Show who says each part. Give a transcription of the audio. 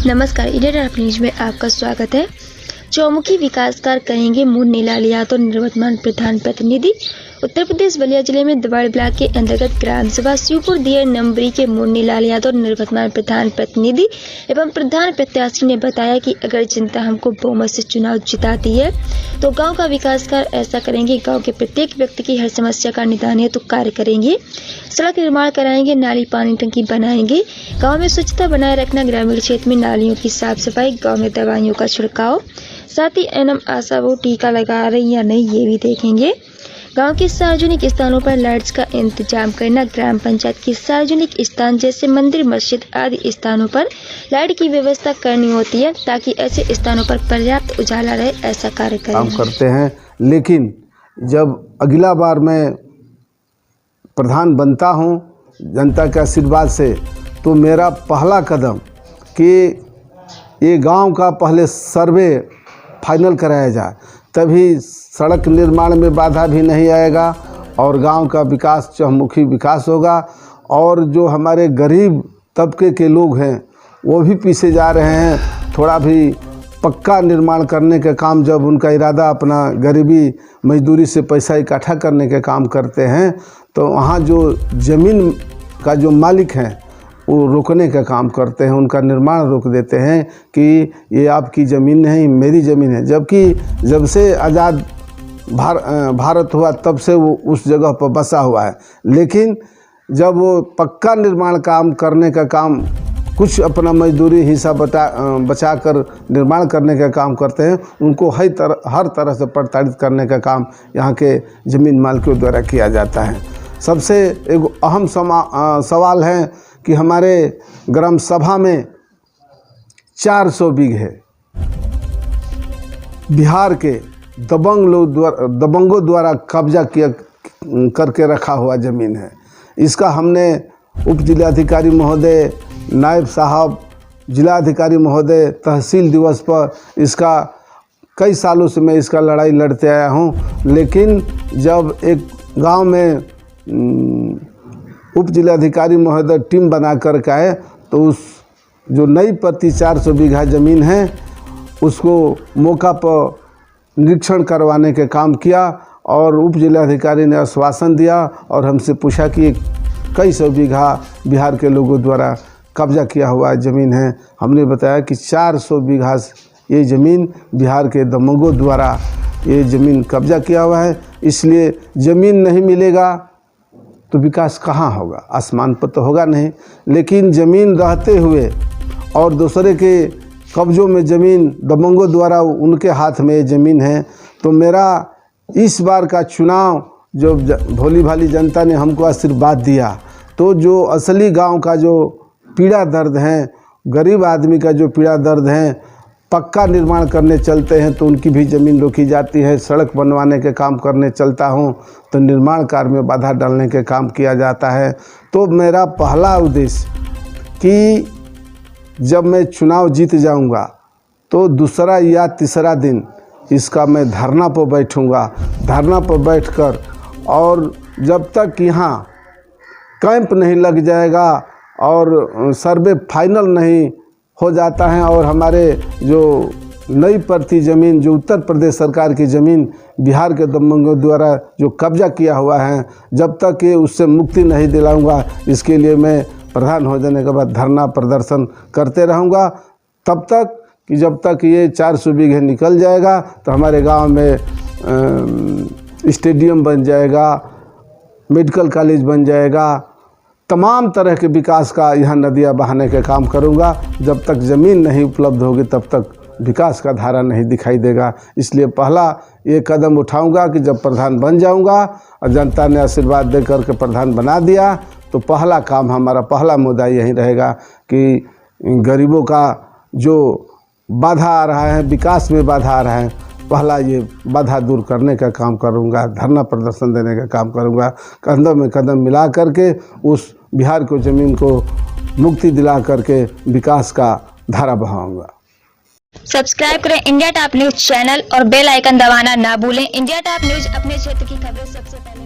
Speaker 1: नमस्कार, India top news में आपका स्वागत है। चौमुखी विकास कार्य करेंगे मुन्नी लाल यादव, निवर्तमान प्रधान प्रतिनिधि। उत्तर प्रदेश बलिया जिले में दवाड़ ब्लॉक के अंतर्गत ग्राम सभा शिवपुर दियर नंबरी के मुन्नी लाल यादव, निवर्तमान प्रधान प्रतिनिधि एवं प्रधान प्रत्याशी ने बताया कि अगर जनता हमको बहुमत से चुनाव जिताती है तो गांव का विकास कार्य ऐसा करेंगे, गांव के प्रत्येक व्यक्ति की हर समस्या का निदान हेतु कार्य करेंगे, सड़क निर्माण कराएंगे, नाली पानी टंकी बनाएंगे, गांव में स्वच्छता बनाए रखना, ग्रामीण क्षेत्र में नालियों की साफ सफाई, गांव में दवाइयों का छिड़काव, साथ ही एनएम आशा वो टीका लगा रही या नहीं ये भी देखेंगे। गांव के सार्वजनिक स्थानों पर लाइट्स का इंतजाम करना, ग्राम पंचायत के सार्वजनिक स्थान जैसे मंदिर, मस्जिद आदि स्थानों पर लाइट की व्यवस्था करनी होती है ताकि ऐसे स्थानों पर पर्याप्त उजाला रहे, ऐसा कार्य
Speaker 2: काम करते हैं। लेकिन जब अगला बार मैं प्रधान बनता हूं जनता के आशीर्वाद से, तो मेरा पहला कदम कि ये गांव का पहले सर्वे फाइनल कराया जाए, तभी सड़क निर्माण में बाधा भी नहीं आएगा और गांव का विकास, चहुमुखी विकास होगा। और जो हमारे गरीब तबके के लोग हैं वो भी पीछे जा रहे हैं। थोड़ा भी पक्का निर्माण करने का काम, जब उनका इरादा अपना गरीबी मजदूरी से पैसा इकट्ठा करने के काम करते हैं, तो वहाँ जो ज़मीन का जो मालिक हैं वो रोकने का काम करते हैं, उनका निर्माण रोक देते हैं कि ये आपकी ज़मीन नहीं, मेरी ज़मीन है। जबकि जब से आज़ाद भारत हुआ तब से वो उस जगह पर बसा हुआ है। लेकिन जब वो पक्का निर्माण काम करने का काम, कुछ अपना मजदूरी हिस्सा बचा कर निर्माण करने का काम करते हैं, उनको हर तरह से प्रताड़ित करने का काम यहाँ के ज़मीन मालिकों द्वारा किया जाता है। सबसे एक अहम सवाल है कि हमारे ग्राम सभा में 400 बीघे बिहार के दबंगों द्वारा कब्जा करके रखा हुआ ज़मीन है। इसका हमने उप जिलाधिकारी महोदय, नायब साहब, जिलाधिकारी महोदय, तहसील दिवस पर इसका कई सालों से मैं इसका लड़ाई लड़ते आया हूँ। लेकिन जब एक गांव में उप जिलाधिकारी महोदय टीम बना कर के आए, तो उस जो नई पट्टी 400 बीघा ज़मीन है उसको मौका पर निरीक्षण करवाने के काम किया और उप जिलाधिकारी ने आश्वासन दिया और हमसे पूछा कि कई सौ बीघा बिहार के लोगों द्वारा कब्जा किया हुआ ज़मीन है। हमने बताया कि 400 बीघा ये ज़मीन बिहार के दबंगों द्वारा ये ज़मीन कब्जा किया हुआ है। इसलिए ज़मीन नहीं मिलेगा तो विकास कहाँ होगा, आसमान पर तो होगा नहीं। लेकिन ज़मीन रहते हुए और दूसरे के कब्जों में ज़मीन, दबंगों द्वारा उनके हाथ में ये ज़मीन है, तो मेरा इस बार का चुनाव जो भोली भाली जनता ने हमको आशीर्वाद दिया, तो जो असली गांव का जो पीड़ा दर्द है, गरीब आदमी का जो पीड़ा दर्द है, पक्का निर्माण करने चलते हैं तो उनकी भी ज़मीन रोकी जाती है। सड़क बनवाने के काम करने चलता हूं तो निर्माण कार्य में बाधा डालने के काम किया जाता है। तो मेरा पहला उद्देश्य कि जब मैं चुनाव जीत जाऊंगा तो दूसरा या तीसरा दिन इसका मैं धरना पर बैठूंगा। धरना पर बैठकर, और जब तक यहाँ कैंप नहीं लग जाएगा और सर्वे फाइनल नहीं हो जाता है और हमारे जो नई पट्टी ज़मीन, जो उत्तर प्रदेश सरकार की ज़मीन बिहार के दबंगों द्वारा जो कब्जा किया हुआ है, जब तक ये उससे मुक्ति नहीं दिलाऊंगा, इसके लिए मैं प्रधान हो जाने के बाद धरना प्रदर्शन करते रहूँगा। तब तक कि जब तक ये 400 बीघे निकल जाएगा तो हमारे गांव में स्टेडियम बन जाएगा, मेडिकल कॉलेज बन जाएगा, तमाम तरह के विकास का यहाँ नदियाँ बहाने का काम करूँगा। जब तक ज़मीन नहीं उपलब्ध होगी तब तक विकास का धारा नहीं दिखाई देगा। इसलिए पहला ये कदम उठाऊँगा कि जब प्रधान बन जाऊँगा और जनता ने आशीर्वाद दे करके प्रधान बना दिया, तो पहला काम, हमारा पहला मुद्दा यही रहेगा कि गरीबों का जो बाधा आ रहा है, विकास में बाधा आ रहा है, पहला ये बाधा दूर करने का काम करूँगा, धरना प्रदर्शन देने का काम करूँगा। कंधों में कदम मिला करके उस बिहार को ज़मीन को मुक्ति दिला करके विकास का धारा बहाऊँगा।
Speaker 1: सब्सक्राइब करें इंडिया टॉप न्यूज चैनल और बेल आइकन दबाना ना भूलें। इंडिया टॉप न्यूज अपने क्षेत्र की खबरें सबसे पहले